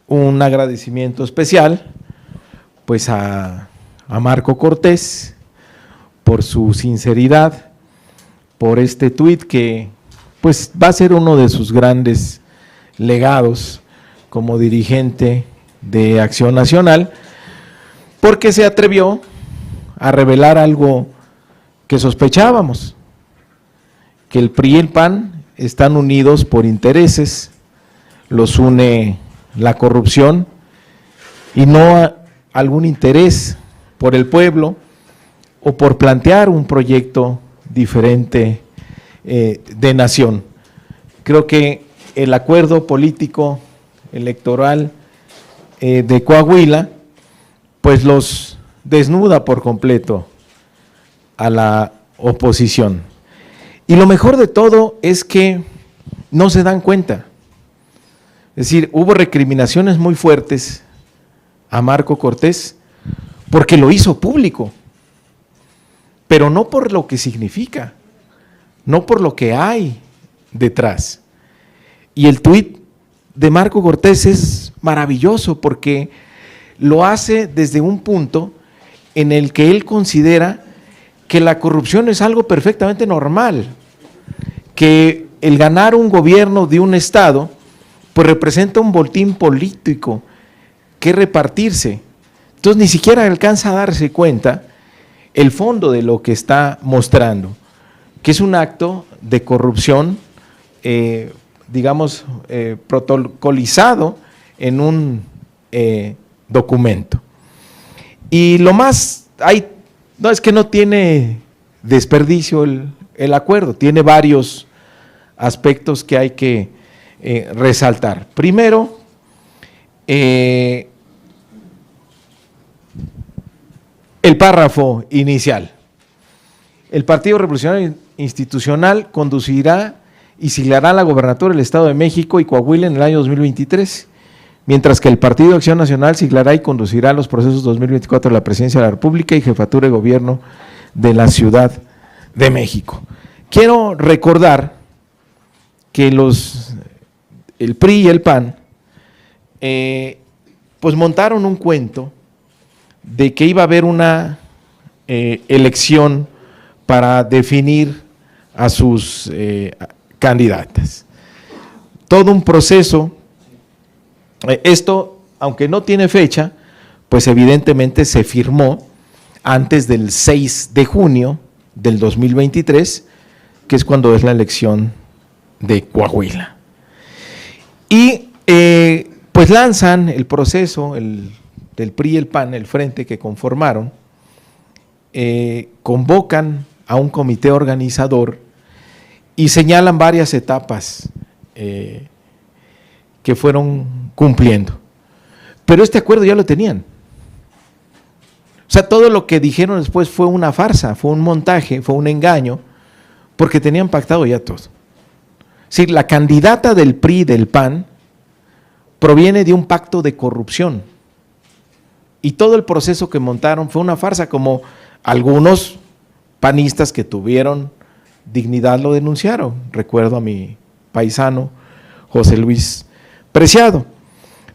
Un agradecimiento especial pues a Marco Cortés por su sinceridad, por este tuit que pues va a ser uno de sus grandes legados como dirigente de Acción Nacional, porque se atrevió a revelar algo que sospechábamos, que el PRI y el PAN están unidos por intereses, los une la corrupción y no algún interés por el pueblo o por plantear un proyecto diferente de nación. Creo que el acuerdo político electoral de Coahuila pues los desnuda por completo a la oposición. Y lo mejor de todo es que no se dan cuenta. Es decir, hubo recriminaciones muy fuertes a Marco Cortés porque lo hizo público, pero no por lo que significa, no por lo que hay detrás. Y el tuit de Marco Cortés es maravilloso porque lo hace desde un punto en el que él considera que la corrupción es algo perfectamente normal, que el ganar un gobierno de un estado pues representa un botín político que repartirse. Entonces ni siquiera alcanza a darse cuenta el fondo de lo que está mostrando, que es un acto de corrupción, digamos, protocolizado en un documento. Y lo más, no es que no tiene desperdicio el acuerdo, tiene varios aspectos que hay que resaltar. Primero, el párrafo inicial. El Partido Revolucionario Institucional conducirá y siglará la gobernatura del Estado de México y Coahuila en el año 2023, mientras que el Partido Acción Nacional siglará y conducirá los procesos 2024 de la Presidencia de la República y Jefatura de Gobierno de la Ciudad de México. Quiero recordar que el PRI y el PAN pues montaron un cuento de que iba a haber una elección para definir a sus candidatas. Todo un proceso, esto aunque no tiene fecha, pues evidentemente se firmó antes del 6 de junio del 2023, que es cuando es la elección de Coahuila. Y pues lanzan el proceso, del PRI y el PAN, el frente que conformaron, convocan a un comité organizador y señalan varias etapas que fueron cumpliendo. Pero este acuerdo ya lo tenían. O sea, todo lo que dijeron después fue una farsa, fue un montaje, fue un engaño, porque tenían pactado ya todo. Es decir, la candidata del PRI y del PAN proviene de un pacto de corrupción. Y todo el proceso que montaron fue una farsa, como algunos panistas que tuvieron dignidad lo denunciaron. Recuerdo a mi paisano José Luis Preciado.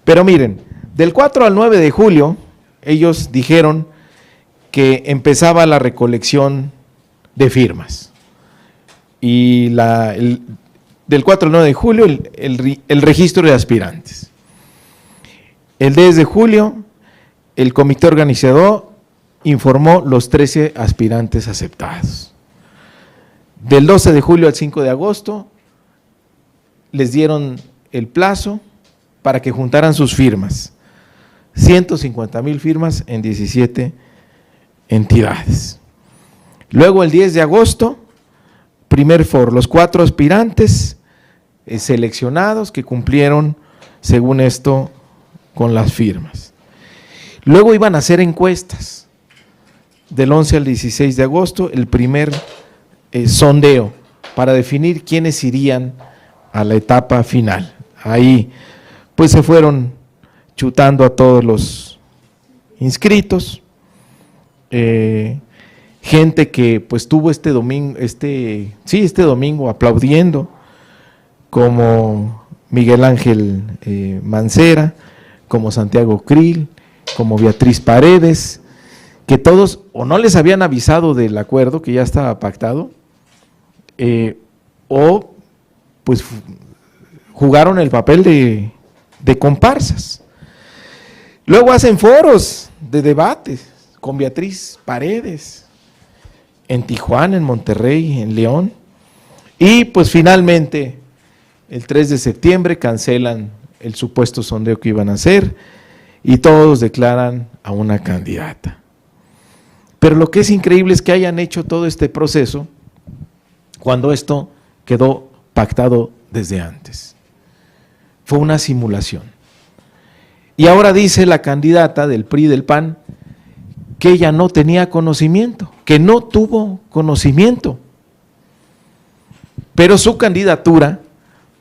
Pero miren, del 4 al 9 de julio, ellos dijeron que empezaba la recolección de firmas. Y del 4 al 9 de julio, el registro de aspirantes. El 10 de julio, el comité organizador informó los 13 aspirantes aceptados. Del 12 de julio al 5 de agosto, les dieron el plazo para que juntaran sus firmas. 150,000 firmas en 17 entidades. Luego el 10 de agosto, primer foro, los 4 aspirantes seleccionados que cumplieron, según esto, con las firmas. Luego iban a hacer encuestas, del 11 al 16 de agosto, el primer sondeo para definir quiénes irían a la etapa final. Ahí pues se fueron chutando a todos los inscritos, gente que pues tuvo este domingo aplaudiendo, como Miguel Ángel Mancera, como Santiago Krill, como Beatriz Paredes, que todos o no les habían avisado del acuerdo que ya estaba pactado, o pues jugaron el papel de comparsas. Luego hacen foros de debates con Beatriz Paredes, en Tijuana, en Monterrey, en León, y pues finalmente el 3 de septiembre cancelan el supuesto sondeo que iban a hacer y todos declaran a una candidata. Pero lo que es increíble es que hayan hecho todo este proceso cuando esto quedó pactado desde antes. Fue una simulación. Y ahora dice la candidata del PRI y del PAN que ella no tenía conocimiento, que no tuvo conocimiento. Pero su candidatura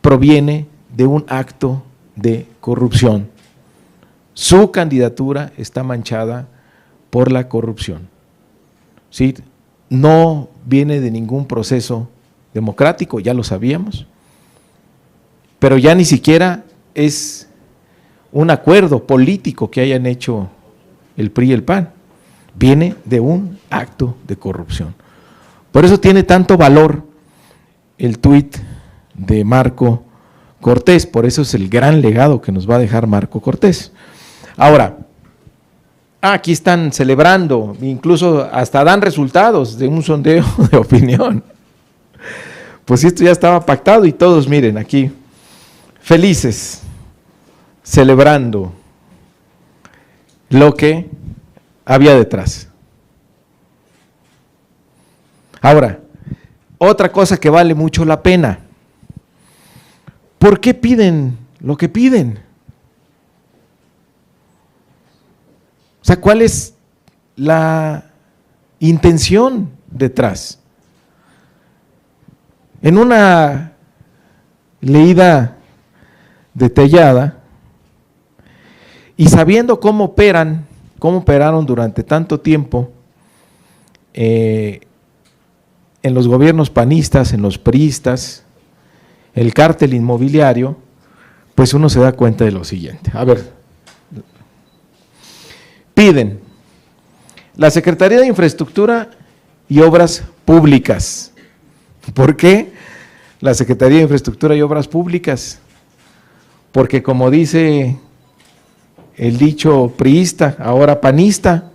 proviene de un acto de corrupción. Su candidatura está manchada por la corrupción. ¿Sí? No viene de ningún proceso democrático, ya lo sabíamos, pero ya ni siquiera es un acuerdo político que hayan hecho el PRI y el PAN, viene de un acto de corrupción. Por eso tiene tanto valor el tuit de Marco Cortés, por eso es el gran legado que nos va a dejar Marco Cortés. Ahora, aquí están celebrando, incluso hasta dan resultados de un sondeo de opinión. Pues esto ya estaba pactado y todos miren aquí, felices, celebrando lo que había detrás. Ahora, otra cosa que vale mucho la pena, ¿por qué piden lo que piden? O sea, ¿cuál es la intención detrás? En una leída detallada y sabiendo cómo operaron durante tanto tiempo en los gobiernos panistas, en los priistas, el cártel inmobiliario, pues uno se da cuenta de lo siguiente. A ver, piden la Secretaría de Infraestructura y Obras Públicas. ¿Por qué la Secretaría de Infraestructura y Obras Públicas? Porque como dice el dicho priista, ahora panista,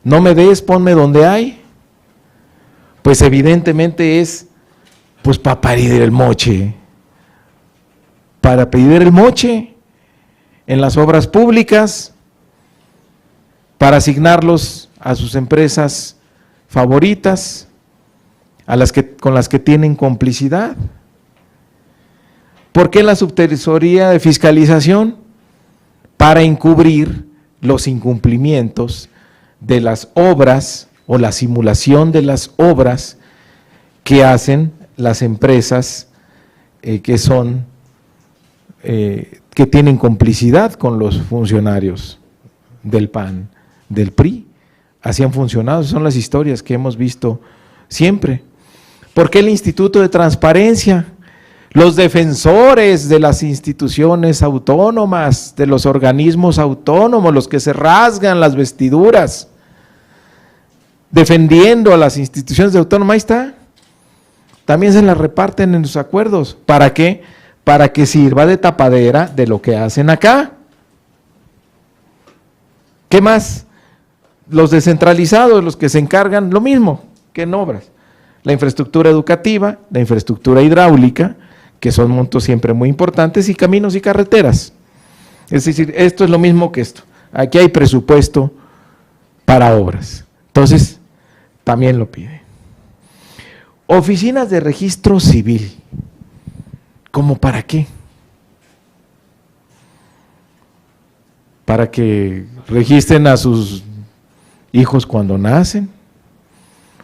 no me des, ponme donde hay. Pues evidentemente es pues para pedir el moche, en las obras públicas, para asignarlos a sus empresas favoritas, con las que tienen complicidad. ¿Por qué la Subtesorería de Fiscalización? Para encubrir los incumplimientos de las obras o la simulación de las obras que hacen las empresas que tienen complicidad con los funcionarios del PAN, del PRI. Así han funcionado, son las historias que hemos visto siempre. ¿Por qué el Instituto de Transparencia? Los defensores de las instituciones autónomas, de los organismos autónomos, los que se rasgan las vestiduras, defendiendo a las instituciones autónomas, ahí está. También se las reparten en los acuerdos. ¿Para qué? Para que sirva de tapadera de lo que hacen acá. ¿Qué más? Los descentralizados, los que se encargan, lo mismo que en obras. La infraestructura educativa, la infraestructura hidráulica, que son montos siempre muy importantes, y caminos y carreteras. Es decir, esto es lo mismo que esto. Aquí hay presupuesto para obras. Entonces, también lo pide. Oficinas de registro civil. ¿Cómo para qué? Para que registren a sus hijos cuando nacen,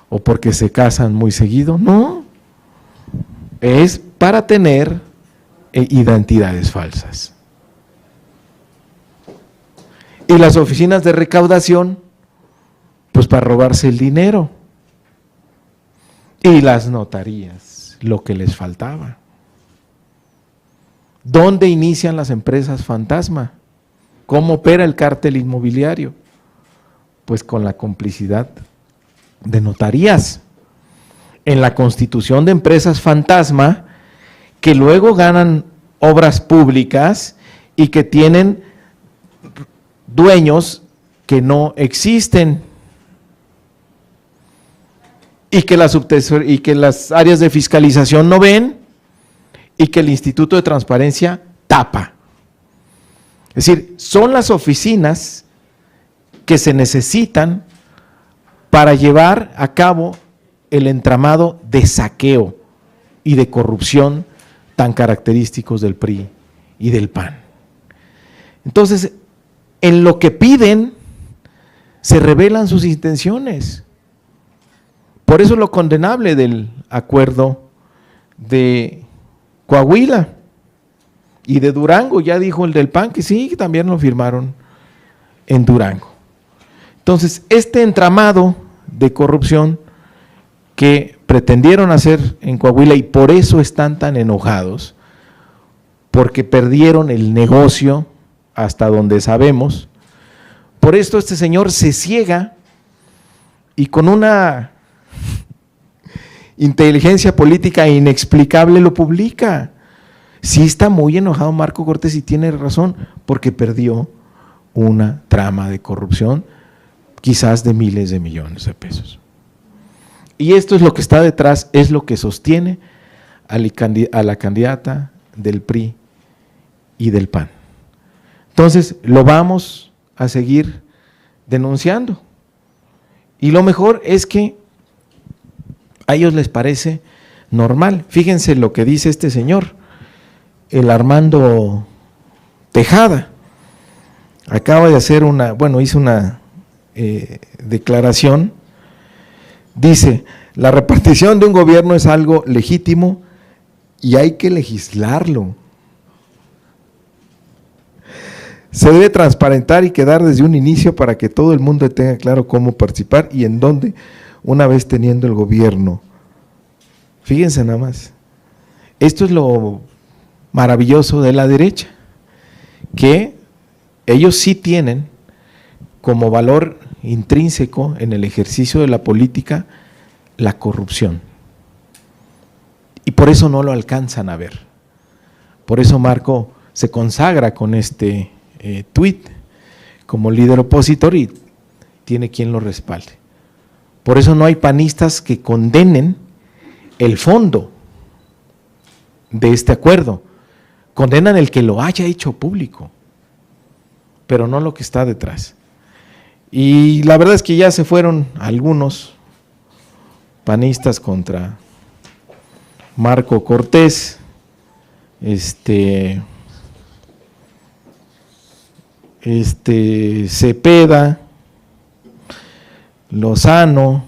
o porque se casan muy seguido. No, es para tener identidades falsas. Y las oficinas de recaudación, pues para robarse el dinero. Y las notarías, lo que les faltaba. ¿Dónde inician las empresas fantasma? ¿Cómo opera el cártel inmobiliario? Pues con la complicidad de notarías, en la constitución de empresas fantasma que luego ganan obras públicas y que tienen dueños que no existen y que las áreas de fiscalización no ven y que el Instituto de Transparencia tapa. Es decir, son las oficinas que se necesitan para llevar a cabo el entramado de saqueo y de corrupción tan característicos del PRI y del PAN. Entonces, en lo que piden, se revelan sus intenciones. Por eso lo condenable del acuerdo de Coahuila y de Durango, ya dijo el del PAN que sí, que también lo firmaron en Durango. Entonces, este entramado de corrupción que pretendieron hacer en Coahuila y por eso están tan enojados, porque perdieron el negocio hasta donde sabemos, por esto este señor se ciega y con una inteligencia política inexplicable lo publica. Sí está muy enojado Marco Cortés y tiene razón, porque perdió una trama de corrupción, quizás de miles de millones de pesos. Y esto es lo que está detrás, es lo que sostiene a la candidata del PRI y del PAN. Entonces, lo vamos a seguir denunciando. Y lo mejor es que a ellos les parece normal. Fíjense lo que dice este señor, el Armando Tejada. Acaba de hacer hizo una declaración. Dice, la repartición de un gobierno es algo legítimo y hay que legislarlo. Se debe transparentar y quedar desde un inicio para que todo el mundo tenga claro cómo participar y en dónde, una vez teniendo el gobierno. Fíjense nada más, esto es lo maravilloso de la derecha, que ellos sí tienen como valor intrínseco en el ejercicio de la política la corrupción. Y por eso no lo alcanzan a ver. Por eso Marco se consagra con este tuit como líder opositor y tiene quien lo respalde. Por eso no hay panistas que condenen el fondo de este acuerdo, condenan el que lo haya hecho público, pero no lo que está detrás. Y la verdad es que ya se fueron algunos panistas contra Marco Cortés, Cepeda, Lozano,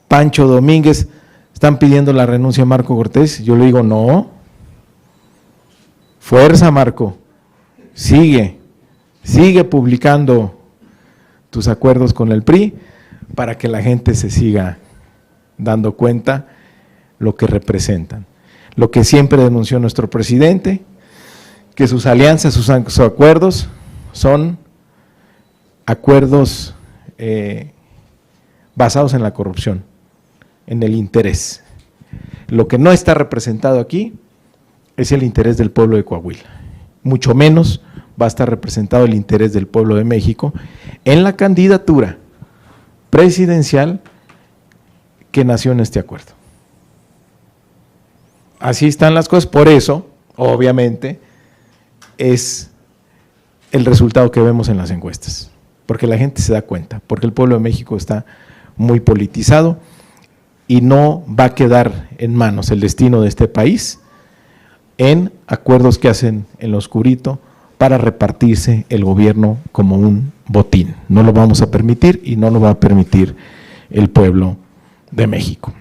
Pancho Domínguez, están pidiendo la renuncia de Marco Cortés. Yo le digo, no, fuerza Marco, sigue publicando tus acuerdos con el PRI para que la gente se siga dando cuenta lo que representan. Lo que siempre denunció nuestro presidente, que sus alianzas, sus acuerdos son acuerdos basados en la corrupción, en el interés. Lo que no está representado aquí es el interés del pueblo de Coahuila, mucho menos va a estar representado el interés del pueblo de México en la candidatura presidencial que nació en este acuerdo. Así están las cosas, por eso, obviamente, es el resultado que vemos en las encuestas, porque la gente se da cuenta, porque el pueblo de México está muy politizado y no va a quedar en manos el destino de este país en acuerdos que hacen en lo oscurito para repartirse el gobierno como un botín. No lo vamos a permitir y no lo va a permitir el pueblo de México.